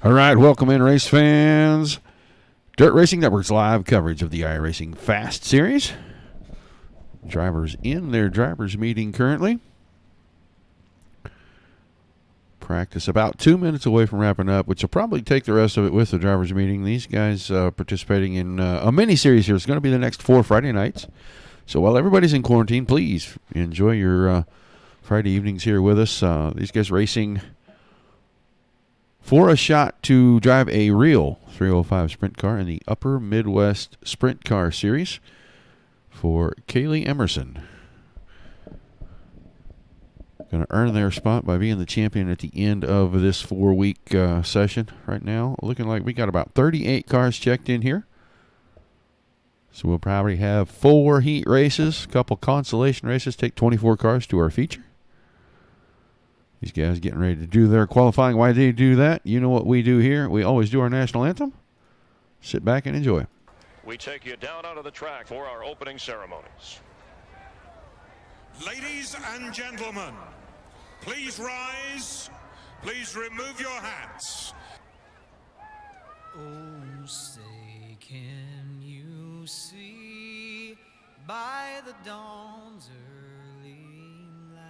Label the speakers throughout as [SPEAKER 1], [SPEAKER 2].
[SPEAKER 1] All right, welcome in, race fans. Dirt Racing Network's live coverage of the iRacing FAST Series. Drivers in their drivers meeting currently. Practice about 2 minutes away from wrapping up, which will probably take the rest of it with the drivers meeting. These guys participating in a mini series here. It's going to be the next 4 Friday nights. So while everybody's in quarantine, please enjoy your Friday evenings here with us. These guys racing for a shot to drive a real 305 sprint car in the Upper Midwest Sprint Car Series for Kaylee Emerson. Going to earn their spot by being the champion at the end of this 4-week session right now. Looking like we got about 38 cars checked in here. So we'll probably have 4 heat races, a couple consolation races, take 24 cars to our feature. These guys getting ready to do their qualifying. Why they do that? You know what we do here. We always do our national anthem. Sit back and enjoy.
[SPEAKER 2] We take you down onto the track for our opening ceremonies.
[SPEAKER 3] Ladies and gentlemen, please rise. Please remove your hats.
[SPEAKER 4] Oh, say, can you see by the dawn's early light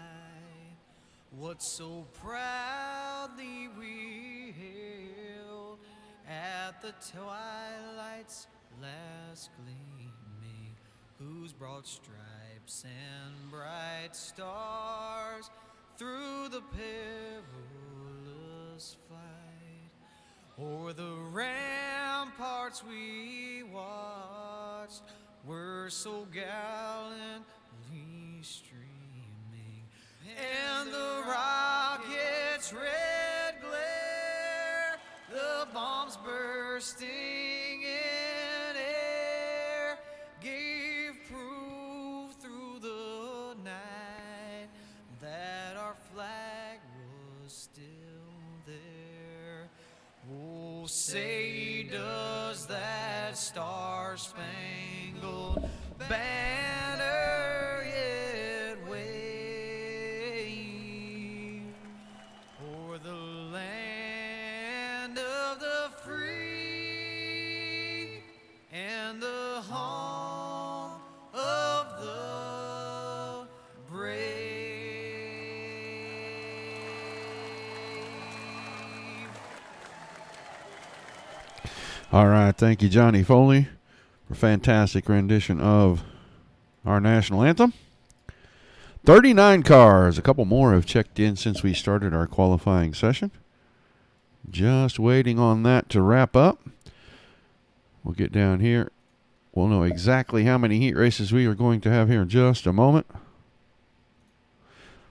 [SPEAKER 4] what so proudly we hailed at the twilight's last gleaming, whose broad stripes and bright stars through the perilous flight o'er the ramparts we watched were so gallantly streaming, and the rocket's red glare, the bombs bursting in air, gave proof through the night that our flag was still there. Oh, say does that star-spangled banner yet wave o'er the land of the free and the home of the brave.
[SPEAKER 1] All right, thank you, Johnny Foley, for a fantastic rendition of our national anthem. 39 cars. A couple more have checked in since we started our qualifying session. Just waiting on that to wrap up. We'll get down here. We'll know exactly how many heat races we are going to have here in just a moment.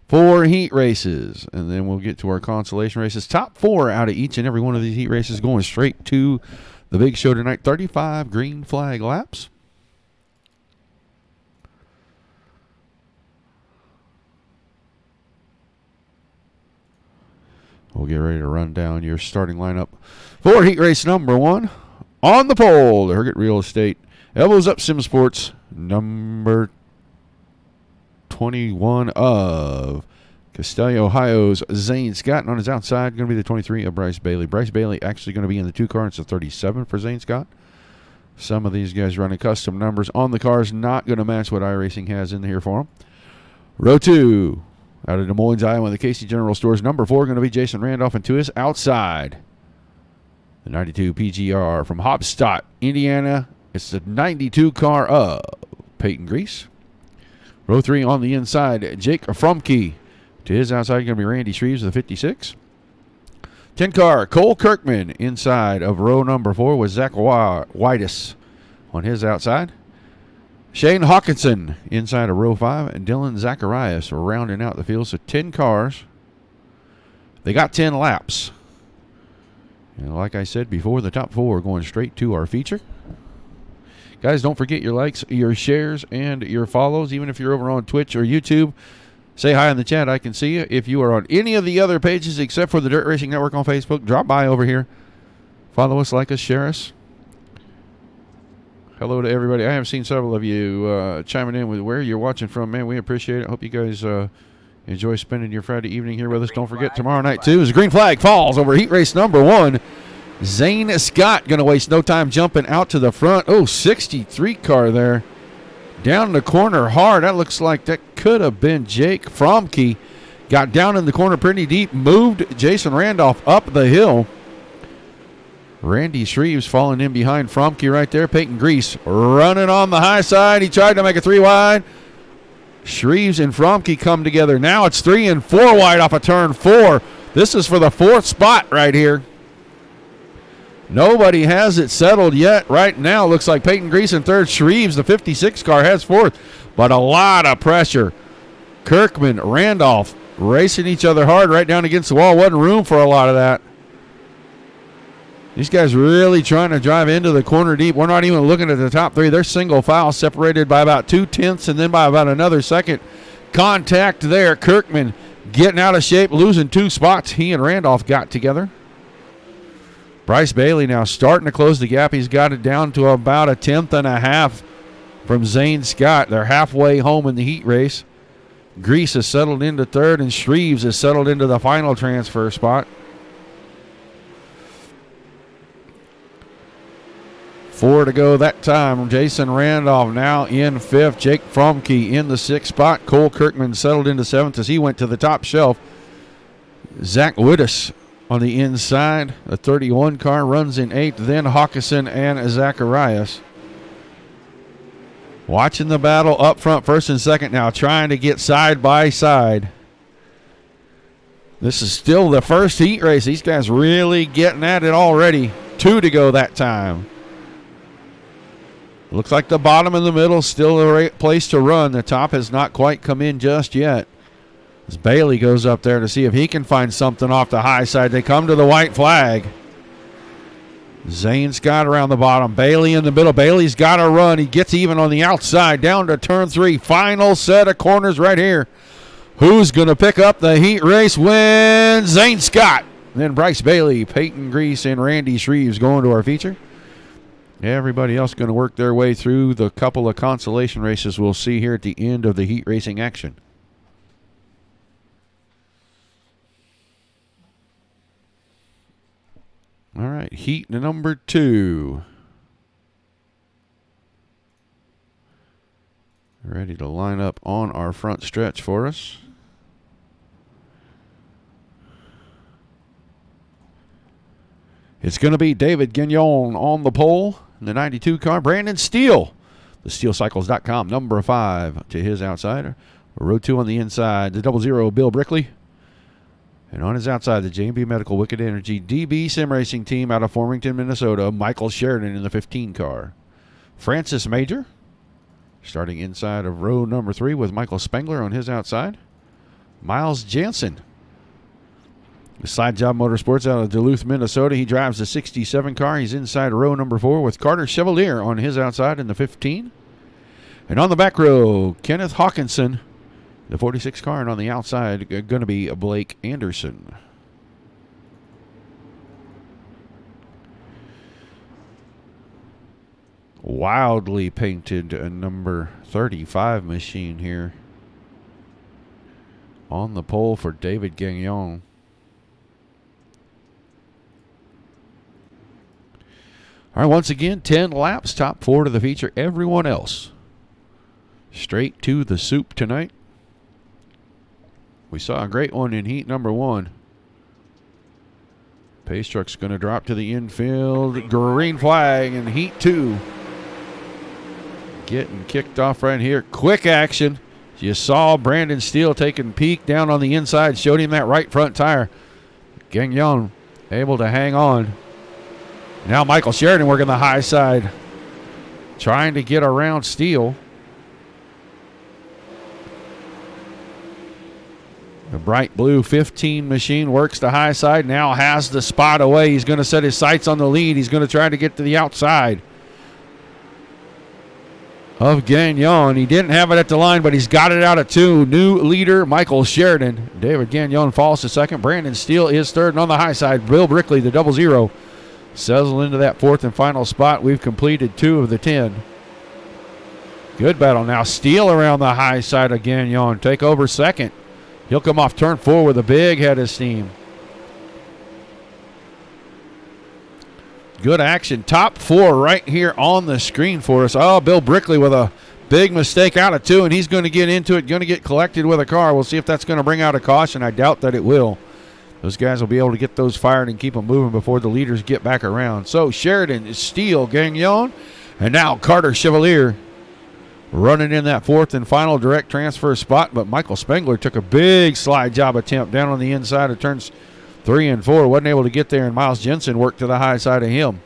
[SPEAKER 1] 4 heat races, and then we'll get to our consolation races. Top 4 out of each and every one of these heat races going straight to the big show tonight. 35 green flag laps. We'll get ready to run down your starting lineup for heat race number 1. On the pole, the Herget Real Estate Elbows Up Sim Sports, number 21 of Castalia, Ohio's Zane Scott. And on his outside, going to be the 23 of Bryce Bailey. Bryce Bailey actually going to be in the 2 car. It's a 37 for Zane Scott. Some of these guys running custom numbers on the cars, not going to match what iRacing has in here for them. Row 2. Out of Des Moines, Iowa, the Casey General Stores, number 4 going to be Jason Randolph, and to his outside, the 92 PGR from Hopstadt, Indiana. It's the 92 car of Peyton Grease. Row 3 on the inside, Jake Fromke. To his outside, going to be Randy Shreves with the 56. 10 car, Cole Kirkman inside of row number 4 with Zach Whitus on his outside. Shane Hawkinson inside of row 5, and Dylan Zacharias rounding out the field. So 10 cars. They got 10 laps. And like I said before, the top 4 are going straight to our feature. Guys, don't forget your likes, your shares, and your follows. Even if you're over on Twitch or YouTube, say hi in the chat. I can see you. If you are on any of the other pages except for the Dirt Racing Network on Facebook, drop by over here. Follow us, like us, share us. Hello to everybody. I have seen several of you chiming in with where you're watching from. Man, we appreciate it. Hope you guys enjoy spending your Friday evening here with us. Don't forget, tomorrow night, too, as the green flag falls over heat race number 1. Zane Scott going to waste no time jumping out to the front. Oh, 63 car there. Down in the corner hard. That looks like that could have been Jake Fromke. Got down in the corner pretty deep. Moved Jason Randolph up the hill. Randy Shreves falling in behind Fromke right there. Peyton Grease running on the high side. He tried to make a 3 wide. Shreves and Fromke come together. Now it's 3 and 4 wide off of turn 4. This is for the 4th spot right here. Nobody has it settled yet. Right now, looks like Peyton Grease in 3rd. Shreves, the 56 car, has 4th. But a lot of pressure. Kirkman, Randolph racing each other hard right down against the wall. Wasn't room for a lot of that. These guys really trying to drive into the corner deep. We're not even looking at the top 3. They're single file, separated by about 2/10 and then by about another second. Contact there. Kirkman getting out of shape, losing 2 spots. He and Randolph got together. Bryce Bailey now starting to close the gap. He's got it down to about a 1/10 and a half from Zane Scott. They're halfway home in the heat race. Grease has settled into 3rd, and Shreves has settled into the final transfer spot. 4 to go that time. Jason Randolph now in 5th. Jake Fromke in the 6th spot. Cole Kirkman settled into 7th as he went to the top shelf. Zach Wittes on the inside. The 31 car runs in 8th. Then Hawkison and Zacharias. Watching the battle up front, 1st and 2nd now, trying to get side by side. This is still the first heat race. These guys really getting at it already. 2 to go that time. Looks like the bottom and the middle still the right place to run. The top has not quite come in just yet. As Bailey goes up there to see if he can find something off the high side. They come to the white flag. Zane Scott around the bottom. Bailey in the middle. Bailey's got to run. He gets even on the outside down to turn 3. Final set of corners right here. Who's going to pick up the heat race win? Zane Scott. Then Bryce Bailey, Peyton Grease, and Randy Shreves going to our feature. Everybody else going to work their way through the couple of consolation races we'll see here at the end of the heat racing action. All right, heat number 2. Ready to line up on our front stretch for us. It's going to be David Gagnon on the pole. The 92 car, Brandon Steele. The SteelCycles.com, number 5 to his outside. Row 2 on the inside, the 00 Bill Brickley. And on his outside, the J&B Medical Wicked Energy DB Sim Racing Team out of Farmington, Minnesota, Michael Sheridan in the 15 car. Francis Major, starting inside of row number 3 with Michael Spengler on his outside. Miles Jansen. Side Job Motorsports out of Duluth, Minnesota. He drives the 67 car. He's inside row number 4 with Carter Chevalier on his outside in the 15. And on the back row, Kenneth Hawkinson, the 46 car. And on the outside, going to be Blake Anderson. Wildly painted number 35 machine here. On the pole for David Gagnon. All right, once again, 10 laps, top 4 to the feature. Everyone else straight to the soup tonight. We saw a great one in heat number 1. Pace truck's going to drop to the infield. Green flag in heat 2. Getting kicked off right here. Quick action. You saw Brandon Steele taking a peek down on the inside. Showed him that right front tire. Gagnon able to hang on. Now Michael Sheridan working the high side. Trying to get around Steele. The bright blue 15 machine works the high side. Now has the spot away. He's going to set his sights on the lead. He's going to try to get to the outside of Gagnon. He didn't have it at the line, but he's got it out of 2. New leader, Michael Sheridan. David Gagnon falls to 2nd. Brandon Steele is 3rd. And on the high side, Bill Brickley, the 00. Settle into that 4th and final spot. We've completed 2 of the 10. Good battle. Now Steele around the high side of Gagnon. Take over 2nd. He'll come off turn 4 with a big head of steam. Good action. Top 4 right here on the screen for us. Oh, Bill Brickley with a big mistake out of 2, and he's going to get into it, going to get collected with a car. We'll see if that's going to bring out a caution. I doubt that it will. Those guys will be able to get those fired and keep them moving before the leaders get back around. So Sheridan, Steele, Gagnon, and now Carter Chevalier running in that 4th and final direct transfer spot. But Michael Spengler took a big slide job attempt down on the inside of turns 3 and 4. Wasn't able to get there, and Miles Jensen worked to the high side of him.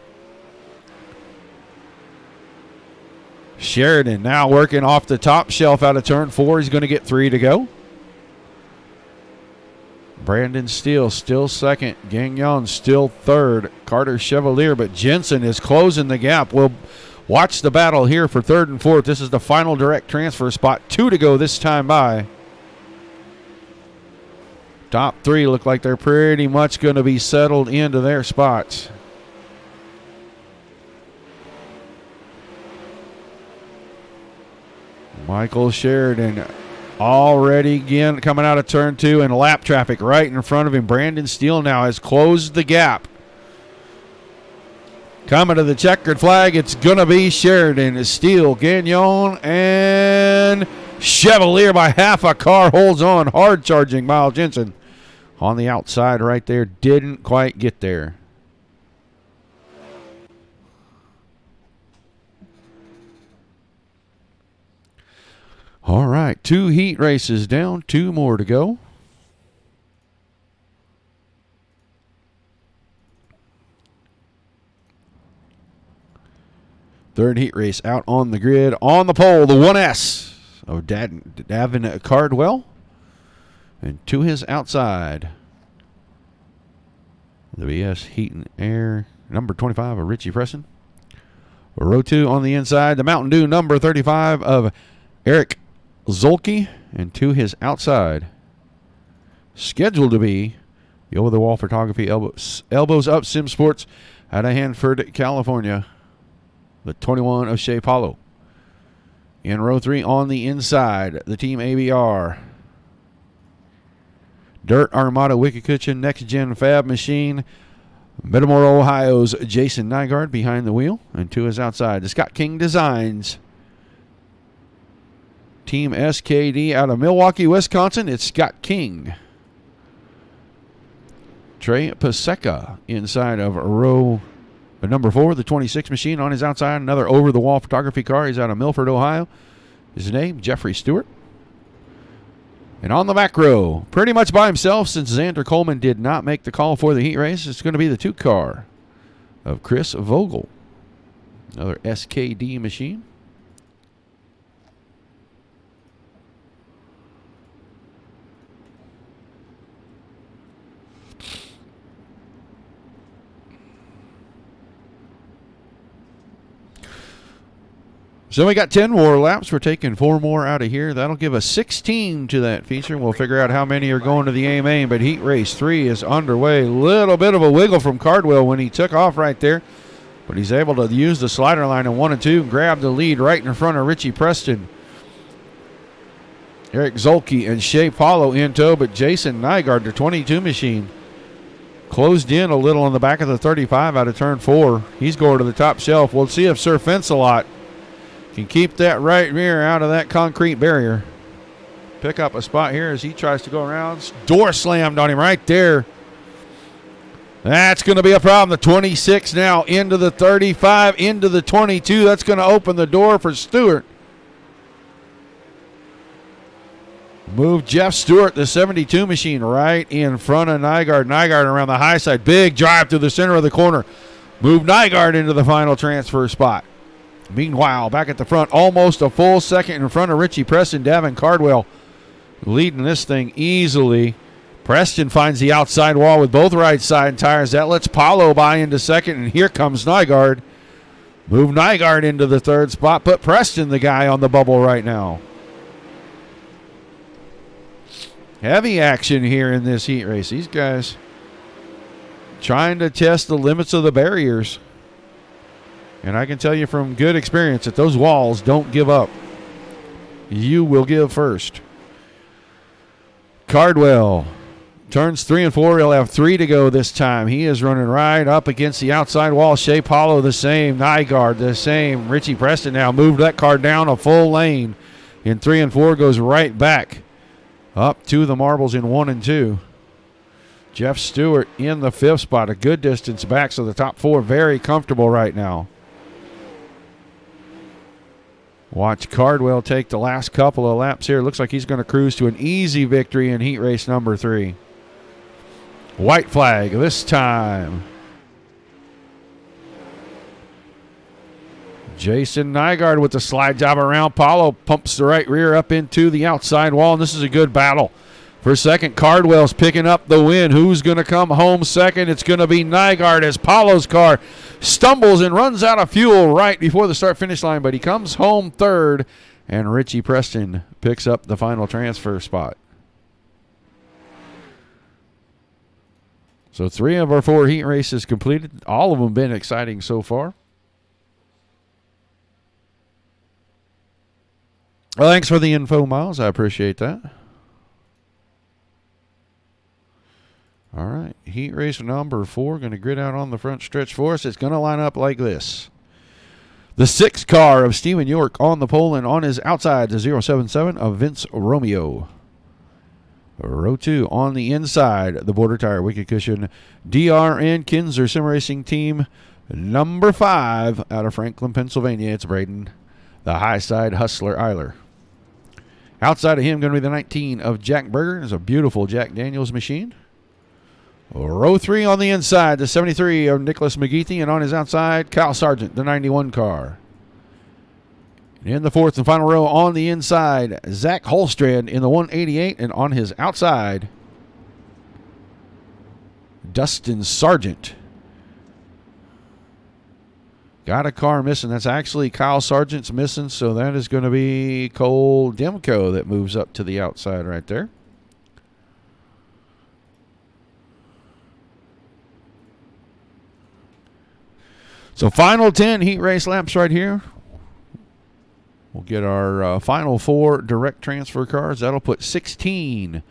[SPEAKER 1] Sheridan now working off the top shelf out of turn 4. He's going to get 3 to go. Brandon Steele still second. Gagnon still third. Carter Chevalier, but Jensen is closing the gap. We'll watch the battle here for 3rd and 4th. This is the final direct transfer spot. 2 to go this time by. Top 3 look like they're pretty much going to be settled into their spots. Michael Sheridan already again coming out of turn 2, and lap traffic right in front of him. Brandon Steele now has closed the gap. Coming to the checkered flag, it's going to be Sheridan, Steele, Gagnon, and Chevalier by half a car holds on. Hard charging Miles Jensen on the outside right there. Didn't quite get there. All right, 2 heat races down, 2 more to go. Third heat race out on the grid. On the pole, the 1S of Davin Cardwell. And to his outside, the BS Heat and Air, number 25 of Richie Preston. Row 2 on the inside, the Mountain Dew number 35 of Eric Zolke, and to his outside, scheduled to be the over-the-wall photography elbows up Sim Sports out of Hanford, California, the 21 of Shea Paulo. In row 3 on the inside, the Team ABR, Dirt Armada Wiki Kitchen Next Gen Fab Machine, Metamora, Ohio's Jason Nygaard behind the wheel, and to his outside, the Scott King Designs, Team SKD out of Milwaukee, Wisconsin. It's Scott King. Trey Paseka inside of row number 4, the 26 machine on his outside. Another over-the-wall photography car. He's out of Milford, Ohio. His name, Jeffrey Stewart. And on the back row, pretty much by himself since Xander Coleman did not make the call for the heat race, it's going to be the 2 car of Chris Vogel. Another SKD machine. So we got 10 more laps. We're taking 4 more out of here. That'll give us 16 to that feature. We'll figure out how many are going to the A main, but heat race 3 is underway. Little bit of a wiggle from Cardwell when he took off right there, but he's able to use the slider line in 1 and 2 and grab the lead right in front of Richie Preston. Eric Zolke and Shea Paulo in tow, but Jason Nygaard, the 22 machine, closed in a little on the back of the 35 out of turn 4. He's going to the top shelf. We'll see if Sir Fence-A-Lot can keep that right rear out of that concrete barrier. Pick up a spot here as he tries to go around. Door slammed on him right there. That's going to be a problem. The 26 now into the 35, into the 22. That's going to open the door for Stewart. Move Jeff Stewart, the 72 machine, right in front of Nygaard. Nygaard around the high side. Big drive through the center of the corner. Move Nygaard into the final transfer spot. Meanwhile, back at the front, almost a full second in front of Richie Preston. Davin Cardwell leading this thing easily. Preston finds the outside wall with both right side tires. That lets Paulo by into second, and here comes Nygaard. Move Nygaard into the 3rd spot. Put Preston, the guy on the bubble right now. Heavy action here in this heat race. These guys trying to test the limits of the barriers. And I can tell you from good experience that those walls don't give up. You will give first. Cardwell Turns 3 and 4. He'll have 3 to go this time. He is running right up against the outside wall. Shea Paulo the same. Nygaard the same. Richie Preston now moved that car down a full lane. In 3 and 4 goes right back up to the marbles in 1 and 2. Jeff Stewart in the 5th spot. A good distance back, so the top 4 very comfortable right now. Watch Cardwell take the last couple of laps here. Looks like he's going to cruise to an easy victory in heat race number 3. White flag this time. Jason Nygaard with the slide job around. Paulo pumps the right rear up into the outside wall, and this is a good battle. For second, Cardwell's picking up the win. Who's going to come home second? It's going to be Nygaard as Paulo's car stumbles and runs out of fuel right before the start-finish line, but he comes home third, and Richie Preston picks up the final transfer spot. So 3 of our 4 heat races completed. All of them been exciting so far. Well, thanks for the info, Miles. I appreciate that. All right, heat race number 4 going to grid out on the front stretch for us. It's going to line up like this. The 6th car of Stephen York on the pole, and on his outside, the 077 of Vince Romeo. Row 2 on the inside, the border tire wicked cushion DRN Kinzer Sim Racing Team number 5 out of Franklin, Pennsylvania. It's Braden, the high side Hustler Eiler. Outside of him, going to be the 19 of Jack Berger. It's a beautiful Jack Daniels machine. Row 3 on the inside, the 73 of Nicholas McGeethy, and on his outside, Kyle Sargent, the 91 car. In the 4th and final row on the inside, Zach Holstrand in the 188, and on his outside, Dustin Sargent. Got a car missing. That's actually Kyle Sargent's missing, so that is going to be Cole Demko that moves up to the outside right there. So final 10 heat race laps right here. We'll get our final 4 direct transfer cars. That'll put 16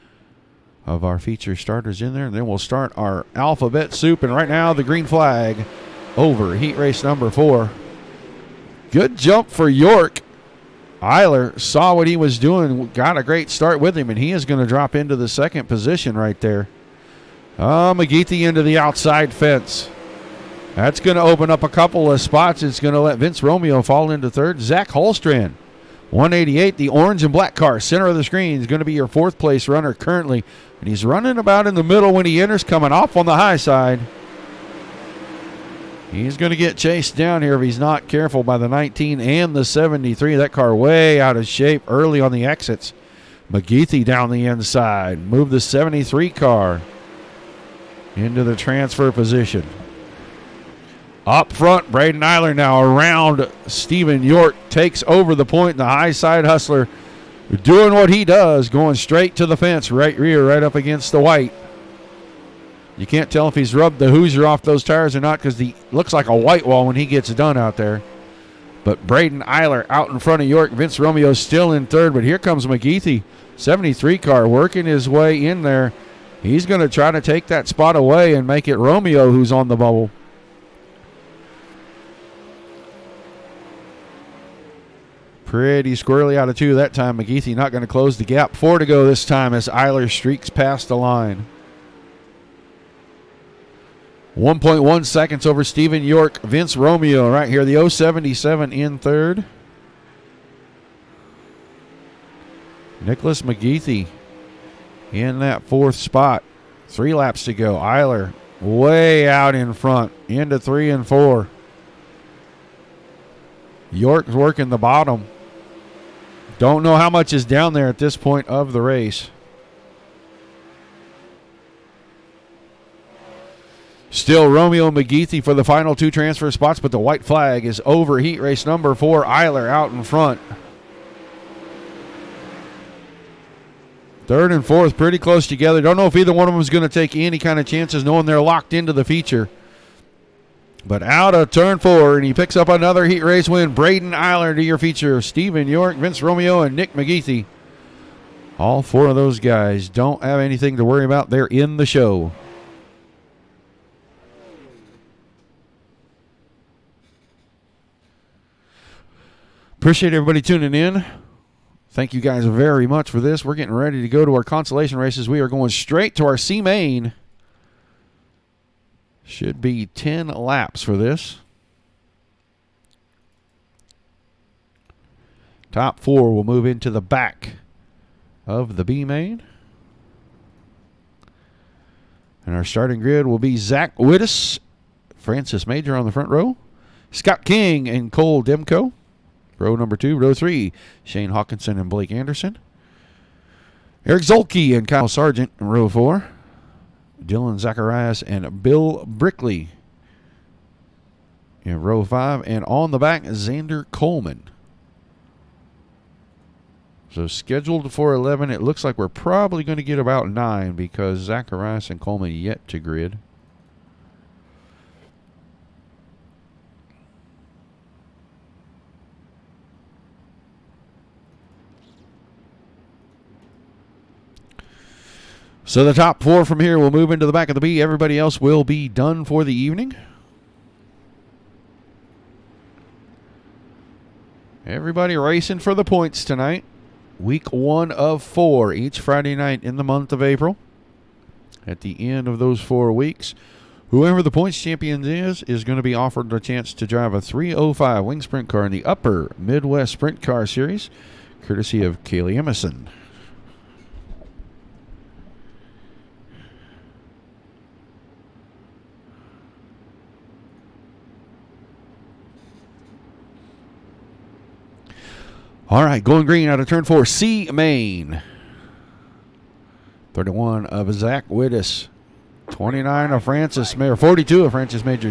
[SPEAKER 1] of our feature starters in there. And then we'll start our alphabet soup. And right now, the green flag over heat race number 4. Good jump for York. Eiler saw what he was doing, got a great start with him, and he is going to drop into the 2nd position right there. McGeethy into the outside fence. That's going to open up a couple of spots. It's going to let Vince Romeo fall into 3rd. Zach Holstrand, 188, the orange and black car, center of the screen, is going to be your 4th place runner currently. And he's running about in the middle when he enters, coming off on the high side. He's going to get chased down here if he's not careful by the 19 and the 73. That car way out of shape early on the exits. McGeethy down the inside. Move the 73 car into the transfer position. Up front, Braden Eiler now around Stephen York. Takes over the point. The high side Hustler doing what he does, going straight to the fence, right rear, right up against the white. You can't tell if he's rubbed the Hoosier off those tires or not because he looks like a white wall when he gets done out there. But Braden Eiler out in front of York. Vince Romeo still in 3rd, but here comes McGeethy. 73 car working his way in there. He's going to try to take that spot away and make it Romeo who's on the bubble. Pretty squirrely out of 2 that time. McGeethy not going to close the gap. 4 to go this time as Eiler streaks past the line. 1.1 seconds over Stephen York. Vince Romeo right here. The 077 in 3rd. Nicholas McGeethy in that 4th spot. 3 laps to go. Eiler way out in front into 3 and 4. York's working the bottom. Don't know how much is down there at this point of the race. Still Romeo McGeethy for the final 2 transfer spots, but the white flag is over heat race number 4. Eiler out in front. 3rd and 4th pretty close together. Don't know if either one of them is going to take any kind of chances knowing they're locked into the feature. But out of turn 4, and he picks up another heat race win. Braden Eiler to your feature. Stephen York, Vince Romeo, and Nick McGeethy. All 4 of those guys don't have anything to worry about. They're in the show. Appreciate everybody tuning in. Thank you guys very much for this. We're getting ready to go to our consolation races. We are going straight to our C main. Should be 10 laps for this. Top 4 will move into the back of the B main. And our starting grid will be Zach Wittes, Francis Major on the front row, Scott King and Cole Demko. Row number 2. Row 3, Shane Hawkinson and Blake Anderson. Eric Zolke and Kyle Sargent in row 4. Dylan Zacharias and Bill Brickley in row 5. And on the back, Xander Coleman. So scheduled for 11, it looks like we're probably going to get about 9 because Zacharias and Coleman yet to grid. So the top 4 from here will move into the back of the B. Everybody else will be done for the evening. Everybody racing for the points tonight. Week 1 of 4 each Friday night in the month of April. At the end of those 4 weeks, whoever the points champion is going to be offered a chance to drive a 305 wing sprint car in the Upper Midwest Sprint Car Series, courtesy of Kaylee Emerson. All right, going green out of turn 4, C main. 31 of Zach Wittes. 29 of Francis Major, 42 of Francis Major,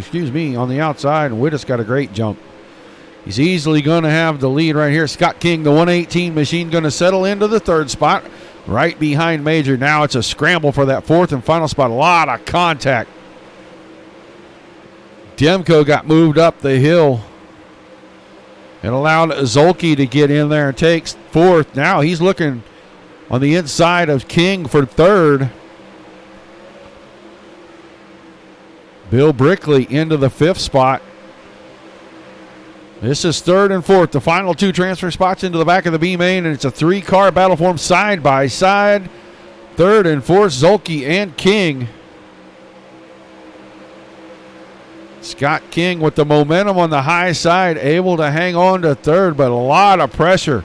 [SPEAKER 1] on the outside, and Wittes got a great jump. He's easily going to have the lead right here. Scott King, the 118 machine, going to settle into the 3rd spot right behind Major. Now it's a scramble for that 4th and final spot. A lot of contact. Demko got moved up the hill. It allowed Zolke to get in there and takes 4th. Now he's looking on the inside of King for 3rd. Bill Brickley into the 5th spot. This is 3rd and 4th. The final 2 transfer spots into the back of the B main, and it's a 3-car battle form side by side. 3rd and 4th, Zolke and King. Scott King with the momentum on the high side, able to hang on to 3rd, but a lot of pressure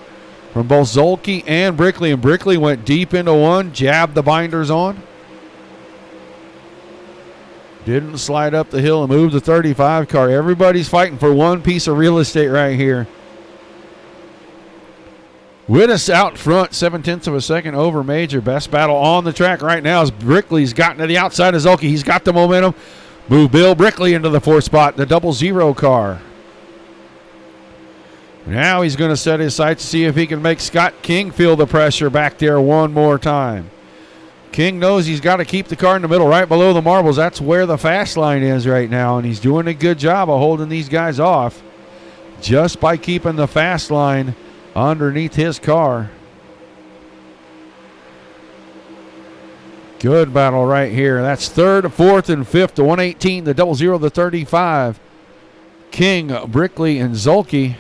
[SPEAKER 1] from both Zolke and Brickley. And Brickley went deep into 1, jabbed the binders on. Didn't slide up the hill and move the 35 car. Everybody's fighting for one piece of real estate right here. Wittes out front, 0.7 of a second over Major. Best battle on the track right now as Brickley's gotten to the outside of Zolke. He's got the momentum. Move Bill Brickley into the 4th spot, the 00 car. Now he's going to set his sights to see if he can make Scott King feel the pressure back there one more time. King knows he's got to keep the car in the middle right below the marbles. That's where the fast line is right now, and he's doing a good job of holding these guys off just by keeping the fast line underneath his car. Good battle right here. That's 3rd, 4th, and 5th. The 118, the 00, the 35. King, Brickley, and Zolke.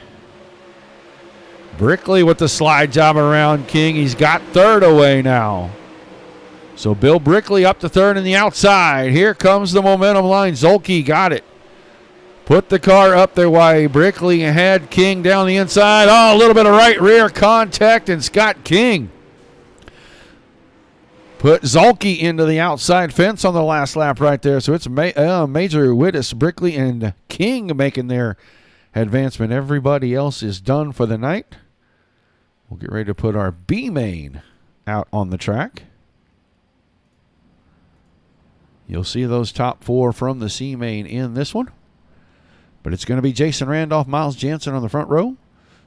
[SPEAKER 1] Brickley with the slide job around King. He's got 3rd away now. So Bill Brickley up to 3rd in the outside. Here comes the momentum line. Zolke got it. Put the car up there while Brickley had King down the inside. Oh, a little bit of right rear contact, and Scott King put Zolke into the outside fence on the last lap right there. So it's Major, Wittes, Brickley, and King making their advancement. Everybody else is done for the night. We'll get ready to put our B main out on the track. You'll see those top 4 from the C main in this one. But it's going to be Jason Randolph, Miles Jansen on the front row.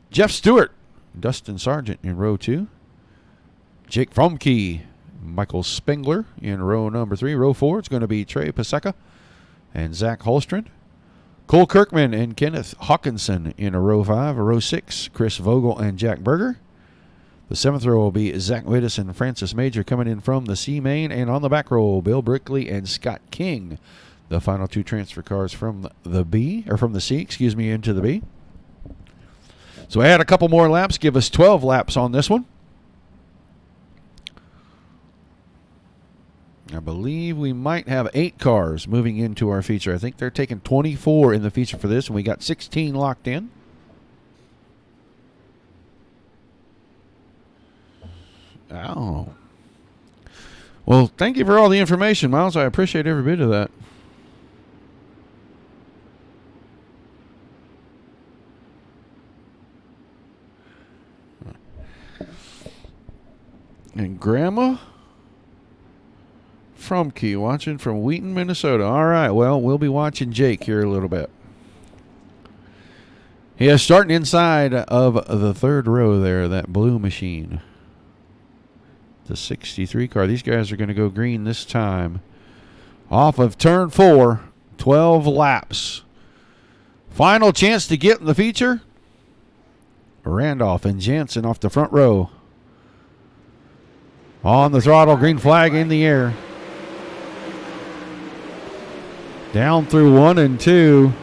[SPEAKER 1] Jeff Stewart, Dustin Sargent in row 2. Jake Fromke, Michael Spengler in row number 3. Row 4, it's going to be Trey Paseka and Zach Holstrand. Cole Kirkman and Kenneth Hawkinson in a row 5. A row 6, Chris Vogel and Jack Berger. The 7th row will be Zach Wittes and Francis Major coming in from the C main. And on the back row, Bill Brickley and Scott King. The final 2 transfer cars from the B, or from the C, excuse me, into the B. So add a couple more laps, give us 12 laps on this one. I believe we might have 8 cars moving into our feature. I think they're taking 24 in the feature for this, and we got 16 locked in. Oh. Well, thank you for all the information, Miles. I appreciate every bit of that. And Grandma Frumke watching from Wheaton, Minnesota. All right, well, we'll be watching Jake here a little bit. He is starting inside of the 3rd row there, that blue machine. The 63 car. These guys are going to go green this time. Off of turn 4, 12 laps. Final chance to get in the feature. Randolph and Jansen off the front row. On the throttle, green flag in the air. Down through 1 and 2.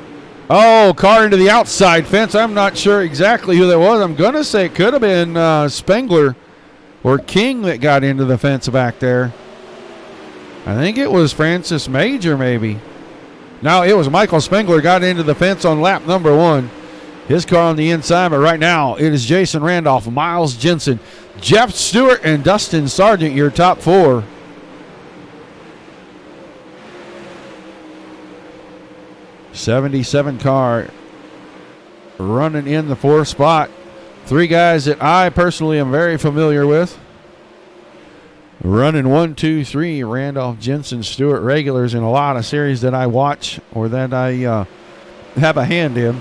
[SPEAKER 1] Oh, car into the outside fence. I'm not sure exactly who that was. I'm going to say it could have been Spengler or King that got into the fence back there. I think it was Francis Major maybe. No, it was Michael Spengler got into the fence on lap number 1. His car on the inside, but right now it is Jason Randolph, Miles Jensen, Jeff Stewart, and Dustin Sargent, your top 4. '77 car running in the 4th spot. 3 guys that I personally am very familiar with. Running 1, 2, 3, Randolph, Jensen, Stewart regulars in a lot of series that I watch or that I have a hand in.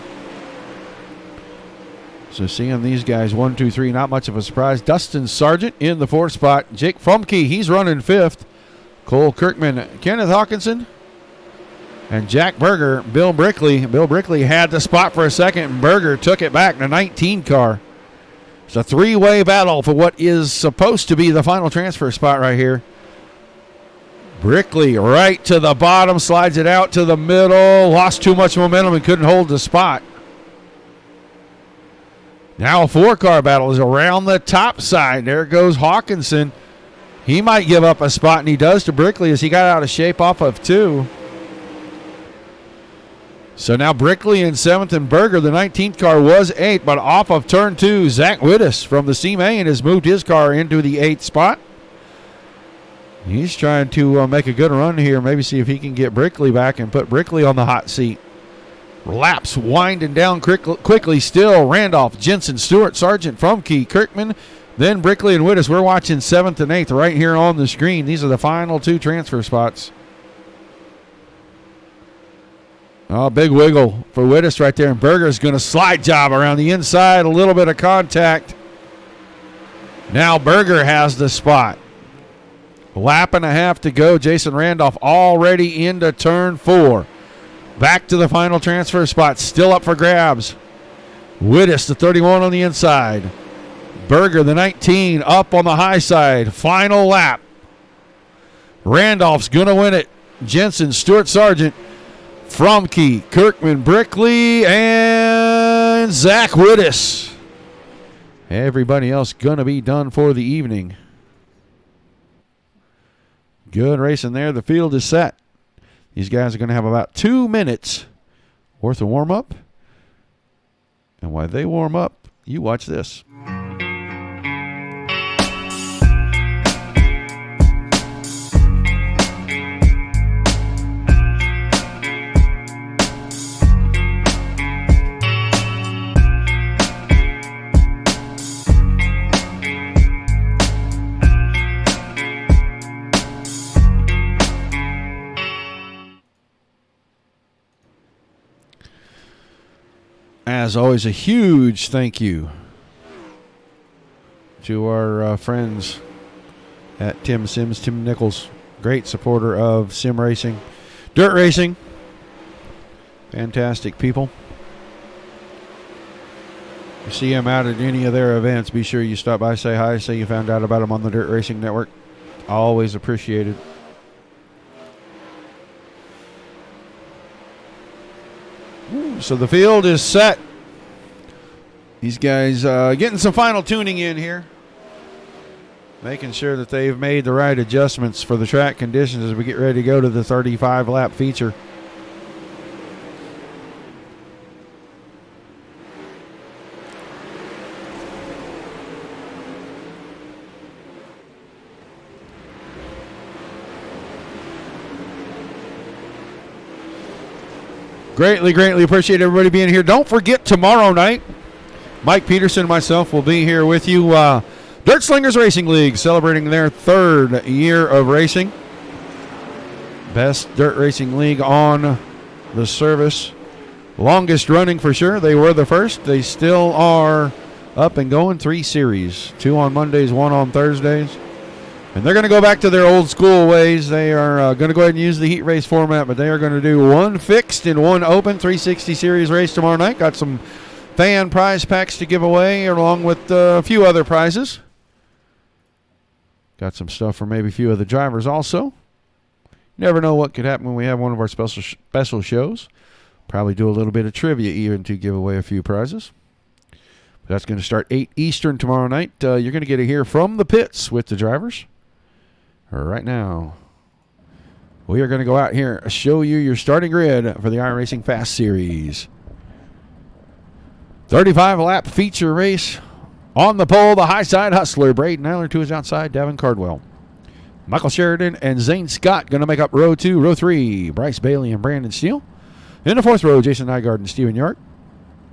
[SPEAKER 1] So seeing these guys 1, 2, 3, not much of a surprise. Dustin Sargent in the 4th spot. Jake Frumke, he's running 5th. Cole Kirkman, Kenneth Hawkinson, and Jack Berger, Bill Brickley. Bill Brickley had the spot for a second, and Berger took it back. The 19 car. It's a 3-way battle for what is supposed to be the final transfer spot right here. Brickley right to the bottom, slides it out to the middle, lost too much momentum and couldn't hold the spot. Now a 4-car battle is around the top side. There goes Hawkinson. He might give up a spot, and he does to Brickley as he got out of shape off of 2. So now Brickley in 7th, and Berger, the 19th car, was 8th, but off of turn 2, Zach Wittes from the C main has moved his car into the 8th spot. He's trying to make a good run here, maybe see if he can get Brickley back and put Brickley on the hot seat. Laps winding down quickly still. Randolph, Jensen, Stewart, Sargent, Frumke, Kirkman, then Brickley and Wittes. We're watching 7th and 8th right here on the screen. These are the final 2 transfer spots. Oh, big wiggle for Wittes right there. And Berger's going to slide job around the inside. A little bit of contact. Now Berger has the spot. Lap and a half to go. Jason Randolph already into turn 4. Back to the final transfer spot. Still up for grabs. Wittes, the 31 on the inside. Berger, the 19, up on the high side. Final lap. Randolph's going to win it. Jensen, Stewart, Sargent, Frumke, Kirkman, Brickley, and Zach Wittes. Everybody else going to be done for the evening. Good racing there. The field is set. These guys are going to have about 2 minutes worth of warm-up. And while they warm up, you watch this. As always, a huge thank you to our friends at Tim Sims, Tim Nichols, great supporter of sim racing, dirt racing, fantastic people. you see him out at any of their events, be sure you stop by, say hi, say you found out about him on the Dirt Racing Network. Always appreciated. So the field is set. These guys getting some final tuning in here. Making sure that they've made the right adjustments for the track conditions as we get ready to go to the 35-lap feature. Greatly appreciate everybody being here. Don't forget, tomorrow night, Mike Peterson and myself will be here with you. Dirt Slingers Racing League celebrating their 3rd year of racing. Best dirt racing league on the service. Longest running for sure. They were the first. They still are up and going. 3 series. 2 on Mondays, 1 on Thursdays. And they're going to go back to their old school ways. They are going to go ahead and use the heat race format, but they are going to do 1 fixed and 1 open 360 series race tomorrow night. Got some fan prize packs to give away along with a few other prizes. Got some stuff for maybe a few of the drivers also. Never know what could happen when we have one of our special shows. Probably do a little bit of trivia even to give away a few prizes. That's going to start 8 Eastern tomorrow night. You're going to get to hear from the pits with the drivers. Right now, we are going to go out here and show you your starting grid for the iRacing Fast Series. 35-lap feature race. On the pole, the high side hustler, Braden Eiler, to his outside, Davin Cardwell. Michael Sheridan and Zane Scott going to make up row 2. Row 3, Bryce Bailey and Brandon Steele. In the 4th row, Jason Nygaard and Steven York.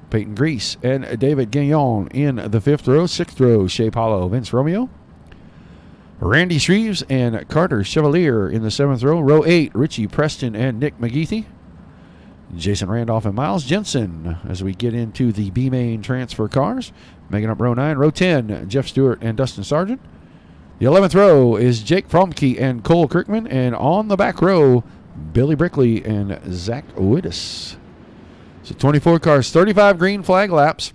[SPEAKER 1] Peyton Grease and David Gagnon in the 5th row. 6th row, Shea Paulo, Vince Romeo. Randy Shreves and Carter Chevalier in the 7th row. Row 8, Richie Preston and Nick McGeethy. Jason Randolph and Miles Jensen as we get into the B-Main transfer cars. Making up row 9. Row 10, Jeff Stewart and Dustin Sargent. The 11th row is Jake Fromke and Cole Kirkman. And on the back row, Billy Brickley and Zach Wittes. So 24 cars, 35 green flag laps.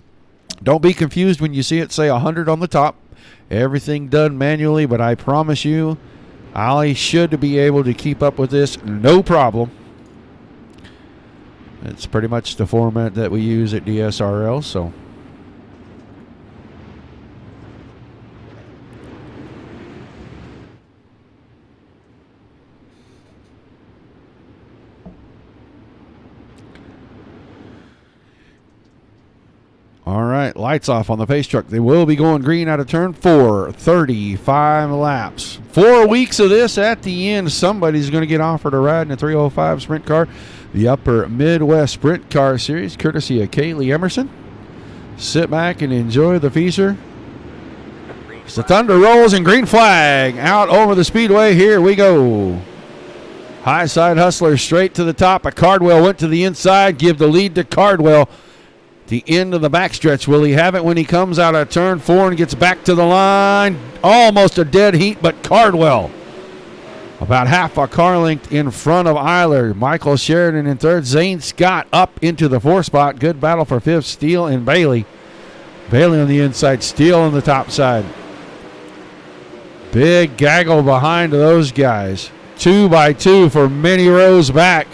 [SPEAKER 1] Don't be confused when you see it say 100 on the top. Everything done manually, but I promise you, I should be able to keep up with this no problem. It's pretty much the format that we use at DSRL, so. All right, lights off on the pace truck. They will be going green out of turn 4, 35 laps. 4 weeks of this at the end. Somebody's going to get offered a ride in a 305 sprint car. The Upper Midwest Sprint Car Series, courtesy of Kaylee Emerson. Sit back and enjoy the feature. As the thunder rolls and green flag out over the speedway. Here we go. High side hustler straight to the top. Cardwell went to the inside. Give the lead to Cardwell. The end of the backstretch. Will he have it when he comes out of turn 4 and gets back to the line? Almost a dead heat, but Cardwell about half a car length in front of Eiler. Michael Sheridan in 3rd. Zane Scott up into the 4th spot. Good battle for 5th. Steele and Bailey. Bailey on the inside. Steele on the top side. Big gaggle behind those guys. 2 by 2 for many rows back.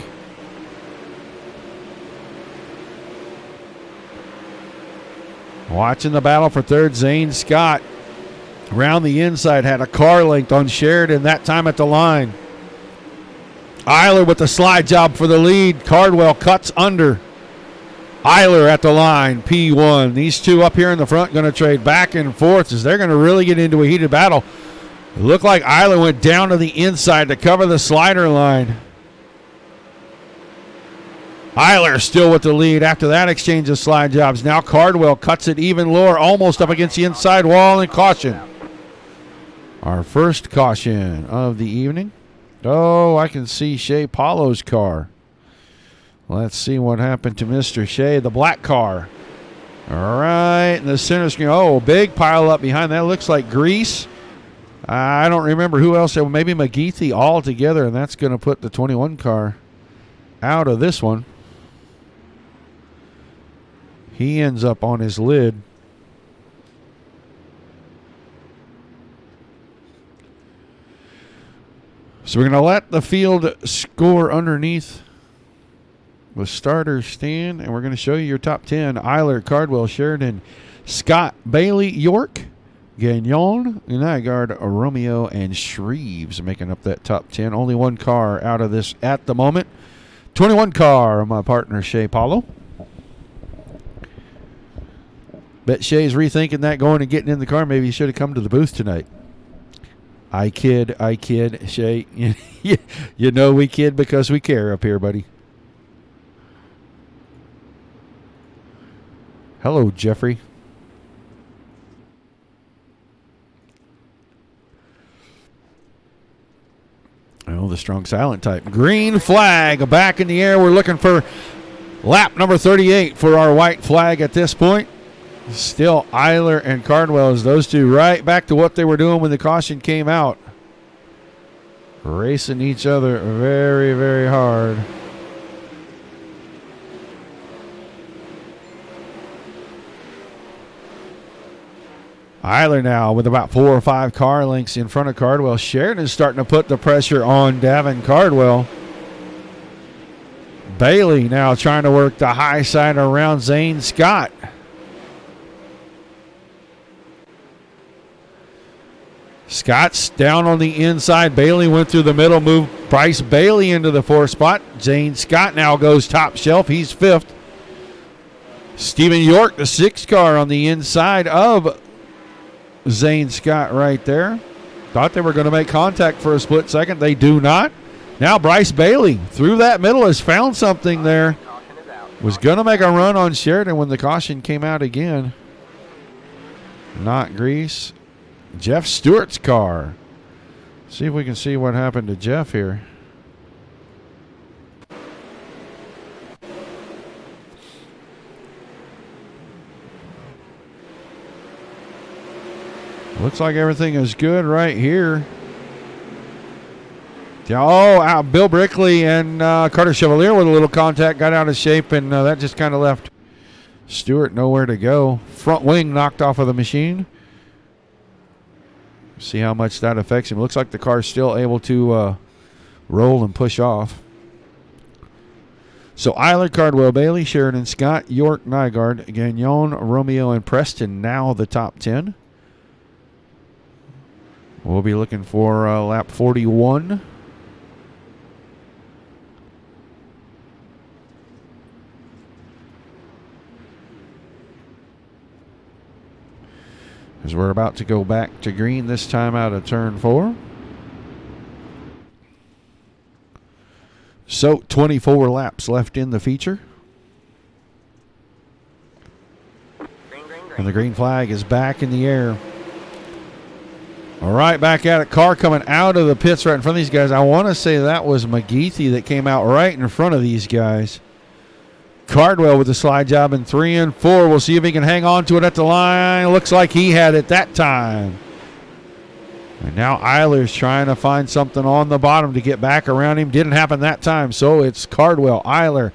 [SPEAKER 1] Watching the battle for 3rd, Zane Scott. Around the inside, had a car length on Sheridan, that time at the line. Eiler with the slide job for the lead. Cardwell cuts under. Eiler at the line, P1. These two up here in the front going to trade back and forth as they're going to really get into a heated battle. It looked like Eiler went down to the inside to cover the slider line. Eiler still with the lead after that exchange of slide jobs. Now Cardwell cuts it even lower, almost up against the inside wall, and caution. Our first caution of the evening. Oh, I can see Shea Paulo's car. Let's see what happened to Mr. Shea, the black car. All right, in the center screen. Oh, big pile up behind that. Looks like grease. I don't remember who else. Maybe McGeethy all together, and that's going to put the 21 car out of this one. He ends up on his lid. So we're going to let the field score underneath the starters stand, and we're going to show you your top 10. Eiler, Cardwell, Sheridan, Scott, Bailey, York, Gagnon, Nygaard, Romeo, and Shreves making up that top 10. Only one car out of this at the moment. 21 car, my partner, Shea Paulo. Bet Shay's rethinking that, going and getting in the car. Maybe he should have come to the booth tonight. I kid, Shay. You know we kid because we care up here, buddy. Hello, Jeffrey. Oh, the strong silent type. Green flag back in the air. We're looking for lap number 38 for our white flag at this point. Still Eiler and Cardwell as those two right back to what they were doing when the caution came out. Racing each other very, very hard. Eiler now with about 4 or 5 car lengths in front of Cardwell. Sheridan is starting to put the pressure on Davin Cardwell. Bailey now trying to work the high side around Zane Scott. Scott's down on the inside. Bailey went through the middle, moved Bryce Bailey into the 4th spot. Zane Scott now goes top shelf. He's 5th. Stephen York, the 6th car on the inside of Zane Scott right there. Thought they were going to make contact for a split second. They do not. Now Bryce Bailey through that middle has found something there. Was going to make a run on Sheridan when the caution came out again. Not grease. Jeff Stewart's car. See if we can see what happened to Jeff here. Looks like everything is good right here. Oh, Bill Brickley and Carter Chevalier with a little contact, got out of shape, and that just kind of left Stewart nowhere to go. Front wing knocked off of the machine. See how much that affects him. Looks like the car's still able to roll and push off. So Eiler, Cardwell, Bailey, Sheridan, Scott, York, Nygaard, Gagnon, Romeo, and Preston now the top 10. We'll be looking for lap 41. As we're about to go back to green, this time out of turn 4. So 24 laps left in the feature. And the green flag is back in the air. All right, back at it. Car coming out of the pits right in front of these guys. I want to say that was McGeethy that came out right in front of these guys. Cardwell with the slide job in 3 and 4. We'll see if he can hang on to it at the line. Looks like he had it that time. And now Eiler's trying to find something on the bottom to get back around him. Didn't happen that time, so it's Cardwell, Eiler,